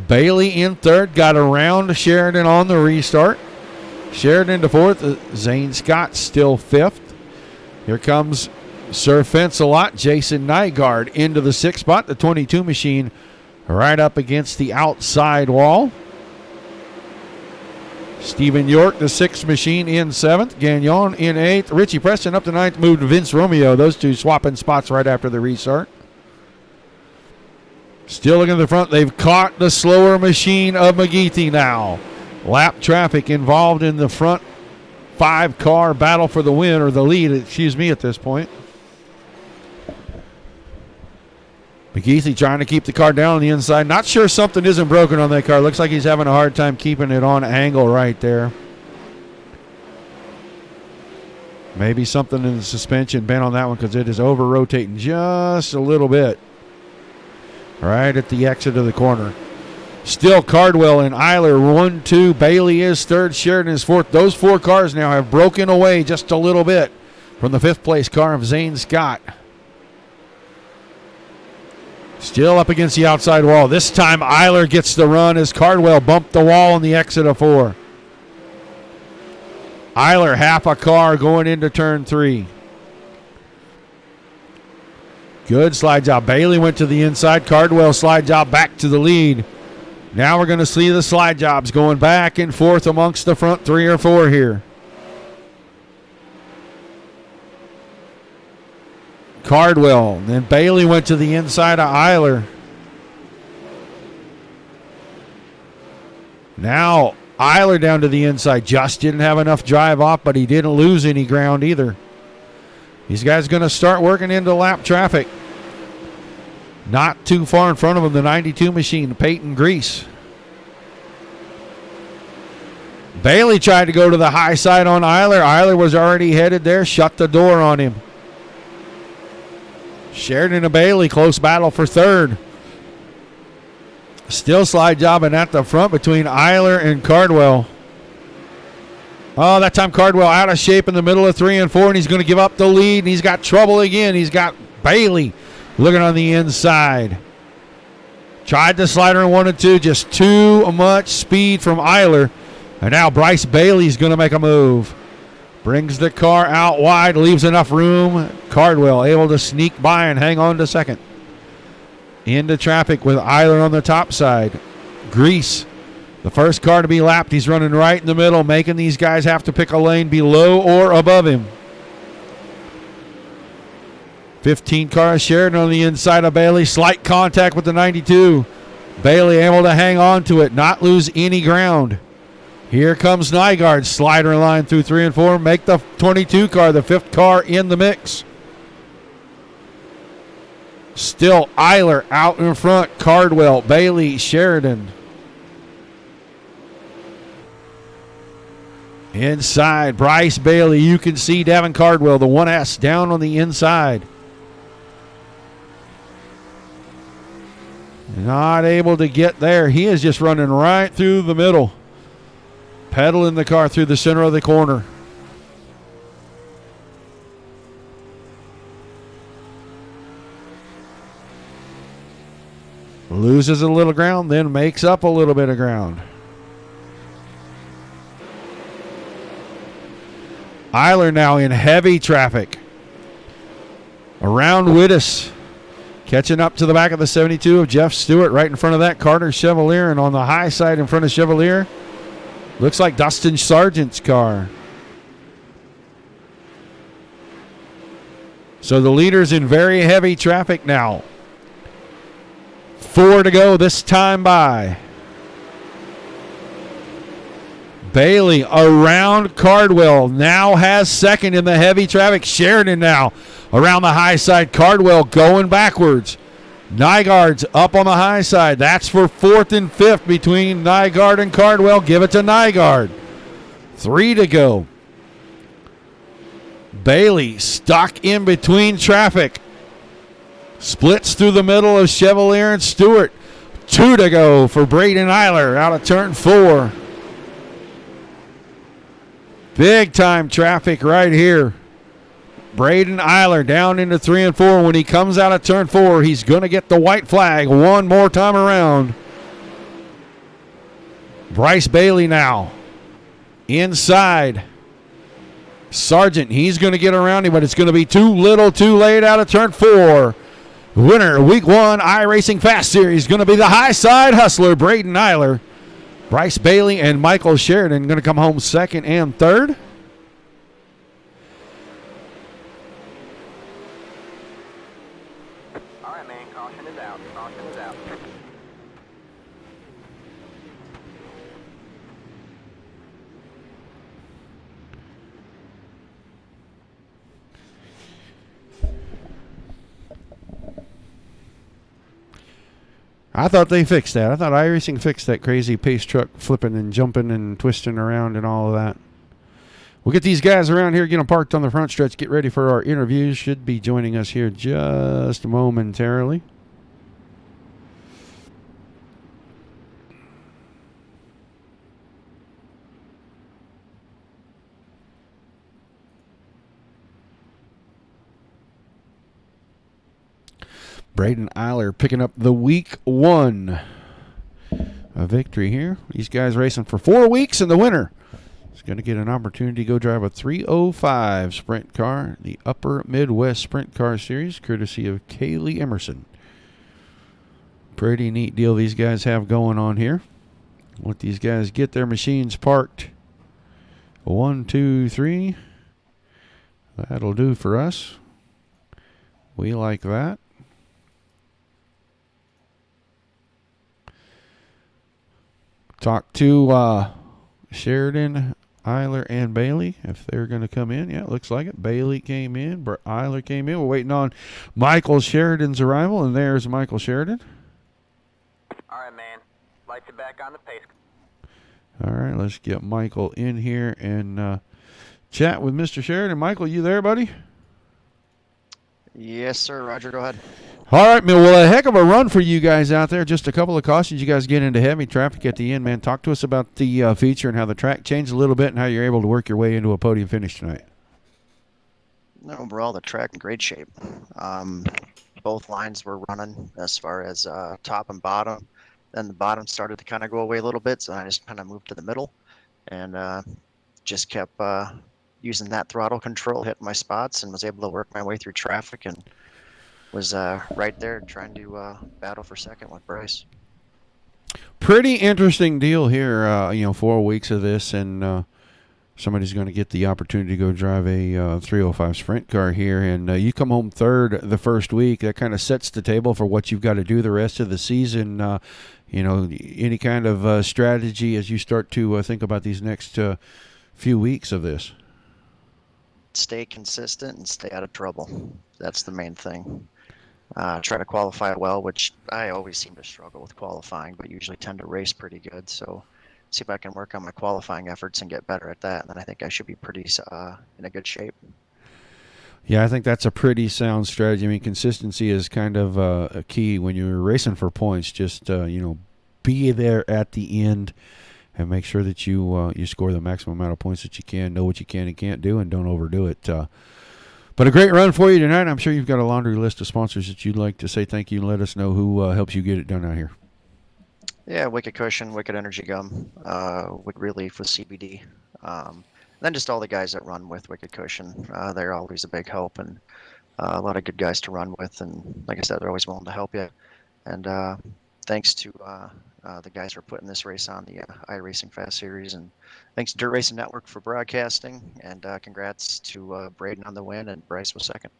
[SPEAKER 1] Bailey in 3rd. Got around Sheridan on the restart. Sheridan to 4th. Zane Scott still 5th. Here comes Sir Fence-A-Lot, Jason Nygaard into the 6th spot. The 22 machine right up against the outside wall. Stephen York, the 6th machine, in 7th. Gagnon in 8th. Richie Preston up to 9th. Moved Vince Romeo. Those two swapping spots right after the restart. Still looking at the front. They've caught the slower machine of McGeethy now. Lap traffic involved in the front 5-car battle for the win, or the lead, excuse me, at this point. McGeethy trying to keep the car down on the inside. Not sure something isn't broken on that car. Looks like he's having a hard time keeping it on angle right there. Maybe something in the suspension bent on that one because it is over-rotating just a little bit. Right at the exit of the corner. Still Cardwell and Eiler 1-2. Bailey is 3rd. Sheridan is 4th. Those 4 cars now have broken away just a little bit from the 5th place car of Zane Scott. Still up against the outside wall. This time Eiler gets the run as Cardwell bumped the wall on the exit of 4. Eiler half a car going into turn 3. Good slide job. Bailey went to the inside. Cardwell slide job back to the lead. Now we're going to see the slide jobs going back and forth amongst the front 3 or 4 here. Cardwell. Then Bailey went to the inside of Eiler. Now Eiler down to the inside. Just didn't have enough drive off, but he didn't lose any ground either. These guys going to start working into lap traffic. Not too far in front of him, the 92 machine, Peyton Grease. Bailey tried to go to the high side on Eiler. Eiler was already headed there, shut the door on him. Sheridan and Bailey, close battle for third. Still slide jobbing at the front between Eiler and Cardwell. Oh, that time Cardwell out of shape in the middle of 3 and 4, and he's going to give up the lead, and he's got trouble again. He's got Bailey looking on the inside. Tried the slider in 1 and 2, just too much speed from Eiler. And now Bryce Bailey's going to make a move. Brings the car out wide, leaves enough room. Cardwell able to sneak by and hang on to second. Into traffic with Eiler on the top side. Grease, the first car to be lapped. He's running right in the middle, making these guys have to pick a lane below or above him. 15 cars Sheridan on the inside of Bailey. Slight contact with the 92. Bailey able to hang on to it, not lose any ground. Here comes Nygaard, slider line through 3 and 4. Make the 22 car, the 5th car in the mix. Still Eiler out in front. Cardwell, Bailey, Sheridan. Inside, Bryce Bailey. You can see Davin Cardwell, the 1S, down on the inside. Not able to get there. He is just running right through the middle. Pedaling the car through the center of the corner. Loses a little ground, then makes up a little bit of ground. Eiler now in heavy traffic. Around Wittes. Catching up to the back of the 72 of Jeff Stewart. Right in front of that, Carter Chevalier. And on the high side in front of Chevalier, looks like Dustin Sargent's car. So the leader's in very heavy traffic now. 4 to go this time by. Bailey around Cardwell. Now has second in the heavy traffic. Sheridan now around the high side. Cardwell going backwards. Nygaard's up on the high side. That's for 4th and 5th between Nygaard and Cardwell. Give it to Nygaard. 3 to go. Bailey stuck in between traffic. Splits through the middle of Chevalier and Stewart. 2 to go for Braden Eiler out of turn 4. Big time traffic right here. Braden Eiler down into 3 and 4. When he comes out of turn 4, he's going to get the white flag one more time around. Bryce Bailey now inside. Sargent, he's going to get around him, but it's going to be too little too late out of turn 4. Winner, week 1 iRacing Fast Series, going to be the high side hustler, Braden Eiler. Bryce Bailey and Michael Sheridan going to come home 2nd and 3rd.
[SPEAKER 5] All right, man. Caution is out. Caution is out.
[SPEAKER 1] I thought they fixed that. I thought iRacing fixed that crazy pace truck flipping and jumping and twisting around and all of that. We'll get these guys around here, get them parked on the front stretch, get ready for our interviews. Should be joining us here just momentarily. Braden Eiler picking up the week 1 victory here. These guys racing for 4 weeks, and the winner is going to get an opportunity to go drive a 305 sprint car, the Upper Midwest Sprint Car Series, courtesy of Kaylee Emerson. Pretty neat deal these guys have going on here. Let these guys get their machines parked. 1, 2, 3. That'll do for us. We like that. Talk to Sheridan, Eiler, and Bailey if they're going to come in. Yeah, it looks like it. Bailey came in. Eiler came in. We're waiting on Michael Sheridan's arrival, and there's Michael Sheridan.
[SPEAKER 5] All right, man. Lights are back on the pace.
[SPEAKER 1] All right, let's get Michael in here and chat with Mr. Sheridan. Michael, you there, buddy?
[SPEAKER 6] Yes, sir. Roger, go ahead.
[SPEAKER 1] All right, man. Well, a heck of a run for you guys out there. Just a couple of cautions. You guys get into heavy traffic at the end, man. Talk to us about the feature and how the track changed a little bit and how you're able to work your way into a podium finish tonight.
[SPEAKER 6] No, overall, the track in great shape. Both lines were running as far as top and bottom. Then the bottom started to kind of go away a little bit, so I just kind of moved to the middle and just kept using that throttle control, hitting my spots, and was able to work my way through traffic and was right there trying to battle for second with Bryce.
[SPEAKER 1] Pretty interesting deal here. 4 weeks of this, and somebody's going to get the opportunity to go drive a 305 sprint car here, and you come home third the first week. That kind of sets the table for what you've got to do the rest of the season. Any kind of strategy as you start to think about these next few weeks of this?
[SPEAKER 6] Stay consistent and stay out of trouble. That's the main thing. Try to qualify well, which I always seem to struggle with qualifying, but usually tend to race pretty good. So see if I can work on my qualifying efforts and get better at that. And then I think I should be pretty in a good shape.
[SPEAKER 1] Yeah, I think that's a pretty sound strategy. I mean, consistency is kind of a key when you're racing for points. Just, be there at the end and make sure that you score the maximum amount of points that you can, know what you can and can't do, and don't overdo it. But a great run for you tonight. I'm sure you've got a laundry list of sponsors that you'd like to say thank you and let us know who helps you get it done out here.
[SPEAKER 6] Yeah, Wicked Cushion, Wicked Energy Gum, Wicked Relief with CBD. Then just all the guys that run with Wicked Cushion. They're always a big help and a lot of good guys to run with. And like I said, they're always willing to help you. And thanks to the guys for putting this race on, the iRacing FAST Series. And thanks to Dirt Racing Network for broadcasting. And congrats to Braden on the win, and Bryce was second.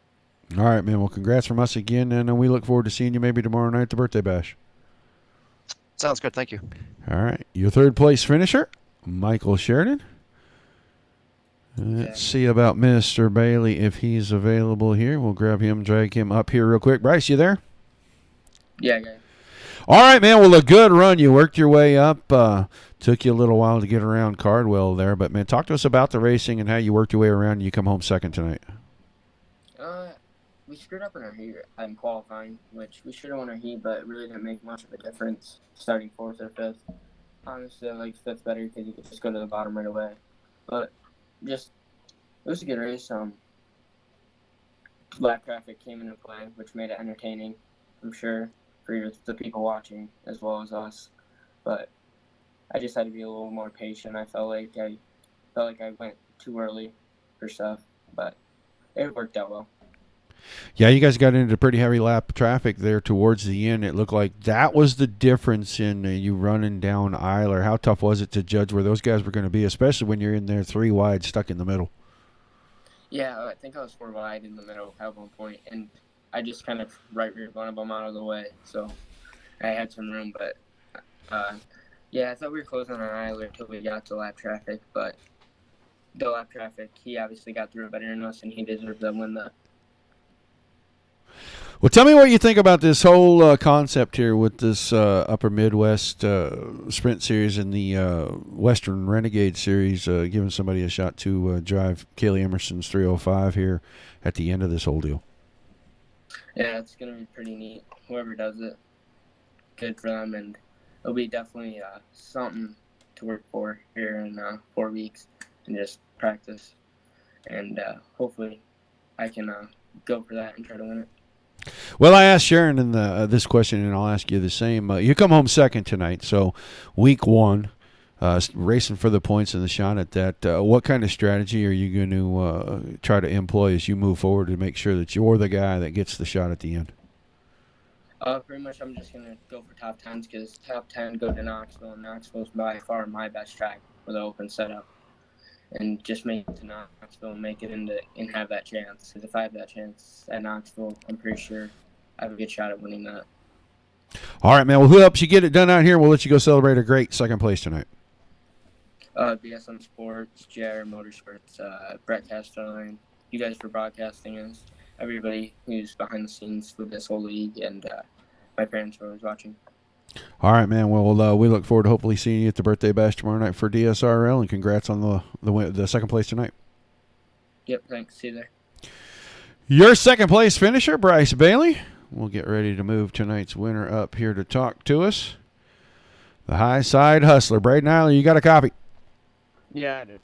[SPEAKER 1] All right, man. Well, congrats from us again, and we look forward to seeing you maybe tomorrow night at the birthday bash.
[SPEAKER 6] Sounds good. Thank you.
[SPEAKER 1] All right. Your third place finisher, Michael Sheridan. Let's see about Mr. Bailey if he's available here. We'll grab him, drag him up here real quick. Bryce, you there?
[SPEAKER 7] Yeah, guys.
[SPEAKER 1] All right, man. Well, a good run. You worked your way up. Took you a little while to get around Cardwell there. But, man, talk to us about the racing and how you worked your way around and you come home second tonight.
[SPEAKER 7] We screwed up in our heat in qualifying, which we should have won our heat, but it really didn't make much of a difference starting fourth or fifth. Honestly, I like fifth better because you could just go to the bottom right away. But it was a good race. Lap traffic came into play, which made it entertaining, I'm sure, for the people watching as well as us. But I just had to be a little more patient. I felt like I went too early for stuff, but it worked out well.
[SPEAKER 1] Yeah, you guys got into pretty heavy lap traffic there towards the end. It looked like that was the difference in you running down Eiler. How tough was it to judge where those guys were going to be, especially when you're in there 3 wide, stuck in the middle?
[SPEAKER 7] Yeah, I think I was 4 wide in the middle at one point, and I just kind of right-reared one of them out of the way, so I had some room. But, I thought we were closing on Eiler until we got to lap traffic, but the lap traffic, he obviously got through better than us, and he deserved to win the.
[SPEAKER 1] Well, tell me what you think about this whole concept here with this Upper Midwest Sprint Series and the Western Renegade Series, giving somebody a shot to drive Kaylee Emerson's 305 here at the end of this whole deal.
[SPEAKER 7] Yeah, it's going to be pretty neat. Whoever does it, good for them, and it'll be definitely something to work for here in 4 weeks and just practice. And hopefully I can go for that and try to win it.
[SPEAKER 1] Well, I asked Sharon this question, and I'll ask you the same. You come home second tonight, so week 1. racing for the points and the shot at that. What kind of strategy are you going to try to employ as you move forward to make sure that you're the guy that gets the shot at the end?
[SPEAKER 7] Pretty much I'm just going to go for top 10s because top 10 go to Knoxville, and Knoxville's by far my best track for the open setup. And just make it to Knoxville and make it and have that chance. Because if I have that chance at Knoxville, I'm pretty sure I have a good shot at winning that.
[SPEAKER 1] All right, man. Well, who helps you get it done out here? We'll let you go celebrate a great second place tonight.
[SPEAKER 7] BSM Sports, JR Motorsports, Brett Castelline, you guys for broadcasting us, everybody who's behind the scenes with this whole league, and my parents who are always watching.
[SPEAKER 1] All right, man. Well, we look forward to hopefully seeing you at the birthday bash tomorrow night for DSRL, and congrats on the second place tonight.
[SPEAKER 7] Yep, thanks. See you there.
[SPEAKER 1] Your second place finisher, Bryce Bailey. We'll get ready to move tonight's winner up here to talk to us. The High Side Hustler. Braden Eiler, you got a copy?
[SPEAKER 8] Yeah, I did.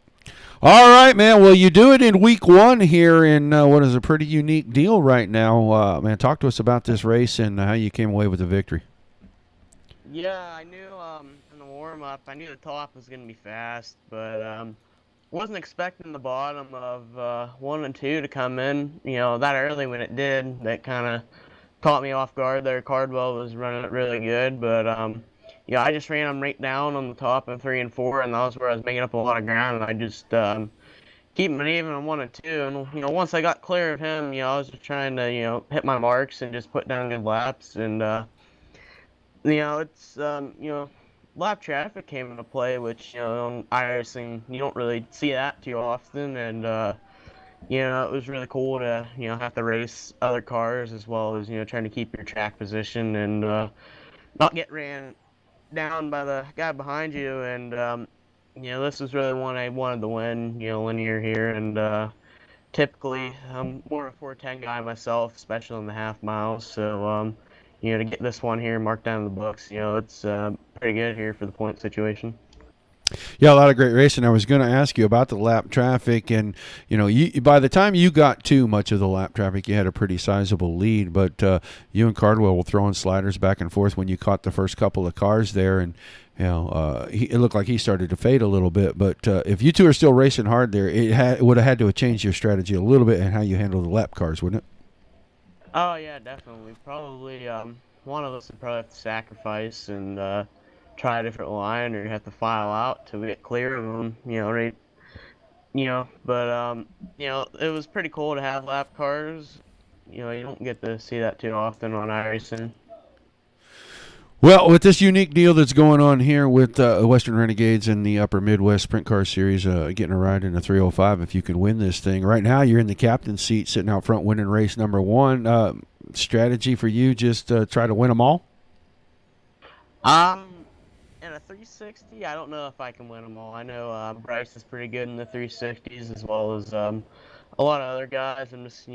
[SPEAKER 1] All right, man. Well, you do it in week one here in what is a pretty unique deal right now. Man, talk to us about this race and how you came away with the victory.
[SPEAKER 8] Yeah, I knew in the warm-up, I knew the top was going to be fast, but wasn't expecting the bottom of 1 and 2 to come in, that early when it did. That kind of caught me off guard there. Cardwell was running it really good, but I just ran them right down on the top of 3 and 4, and that was where I was making up a lot of ground, and I just keep them even on 1 and 2, and once I got clear of him, I was just trying to hit my marks and just put down good laps, and it's lap traffic came into play, which on iRacing you don't really see that too often, and it was really cool to have to race other cars as well as trying to keep your track position and not get ran down by the guy behind you. And this was really one I wanted to win, linear here, and typically I'm more of a 410 guy myself, especially in the half miles, so to get this one here marked down in the books, it's pretty good here for the point situation.
[SPEAKER 1] Yeah, a lot of great racing. I was going to ask you about the lap traffic, and by the time you got to much of the lap traffic, you had a pretty sizable lead. But you and Cardwell were throwing sliders back and forth when you caught the first couple of cars there, and it looked like he started to fade a little bit. But if you two are still racing hard there, it would have had to have changed your strategy a little bit and how you handle the lap cars, wouldn't it?
[SPEAKER 8] Oh yeah, definitely. Probably one of us would probably have to sacrifice and try a different line, or you have to file out to get clear of them, right? But it was pretty cool to have lap cars. You don't get to see that too often on iRacing.
[SPEAKER 1] Well, with this unique deal that's going on here with Western Renegades and the Upper Midwest Sprint Car Series, getting a ride in a 305, if you can win this thing. Right now, you're in the captain's seat, sitting out front, winning race number 1. Strategy for you, just try to win them all?
[SPEAKER 8] In a 360, I don't know if I can win them all. I know Bryce is pretty good in the 360s, as well as a lot of other guys. I'm just,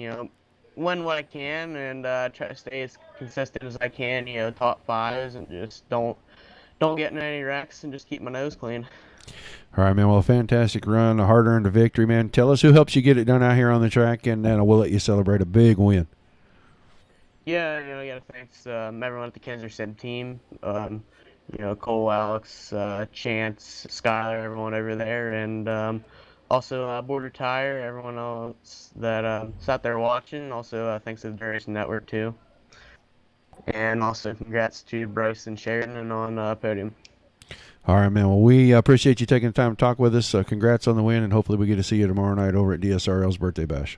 [SPEAKER 8] win what I can and try to stay as consistent as I can, top 5s, and just don't get in any wrecks and just keep my nose clean.
[SPEAKER 1] All right, man. Well, fantastic run, a hard-earned victory, man. Tell us who helps you get it done out here on the track, and then we'll let you celebrate a big win.
[SPEAKER 8] Yeah, I got to thanks everyone at the Kansas City team. Cole, Alex, Chance, Skyler, everyone over there, and also Border Tire, everyone else that sat there watching. Also, thanks to the Racing Network too. And also, congrats to Bryce and Sheridan on podium.
[SPEAKER 1] All right, man. Well, we appreciate you taking the time to talk with us. Congrats on the win, and hopefully we get to see you tomorrow night over at DSRL's birthday bash.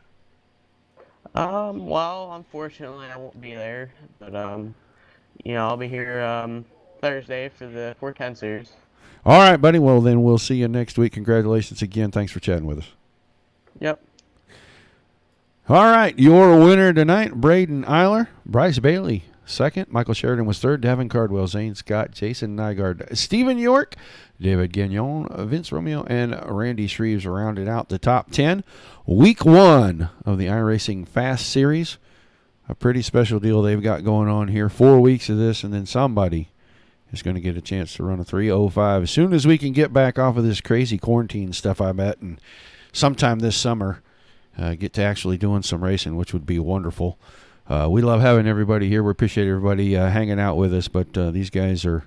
[SPEAKER 8] Well, unfortunately, I won't be there, but I'll be here Thursday for the 410 series.
[SPEAKER 1] All right, buddy. Well, then we'll see you next week. Congratulations again. Thanks for chatting with us.
[SPEAKER 8] Yep.
[SPEAKER 1] All right, your winner tonight, Braden Eiler, Bryce Bailey, second. Michael Sheridan was third. Devin Cardwell, Zane Scott, Jason Nygaard, Stephen York, David Gagnon, Vince Romeo, and Randy Shreves rounded out the top 10. Week 1 of the iRacing FAST Series. A pretty special deal they've got going on here. 4 weeks of this, and then somebody is going to get a chance to run a 305 as soon as we can get back off of this crazy quarantine stuff, I bet, and sometime this summer get to actually doing some racing, which would be wonderful. We love having everybody here. We appreciate everybody hanging out with us, but these guys are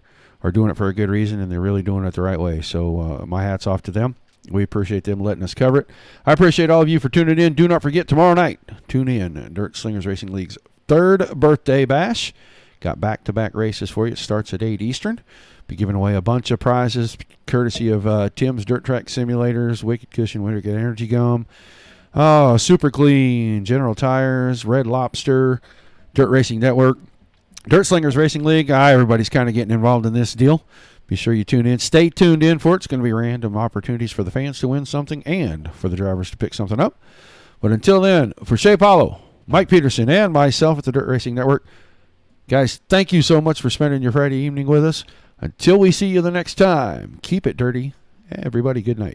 [SPEAKER 1] are doing it for a good reason, and they're really doing it the right way. So my hat's off to them. We appreciate them letting us cover it. I appreciate all of you for tuning in. Do not forget, tomorrow night, tune in. Dirt Slingers Racing League's 3rd birthday bash. Got back-to-back races for you. It starts at 8 Eastern. Be giving away a bunch of prizes courtesy of Tim's Dirt Track Simulators, Wicked Cushion, Winter Good Energy Gum, Super Clean, General Tires, Red Lobster, Dirt Racing Network, Dirt Slingers Racing League. Everybody's kind of getting involved in this deal. Be sure you tune in. Stay tuned in for it. It's going to be random opportunities for the fans to win something and for the drivers to pick something up. But until then, for Shea Paulo, Mike Peterson, and myself at the Dirt Racing Network, guys, thank you so much for spending your Friday evening with us. Until we see you the next time, keep it dirty. Everybody, good night.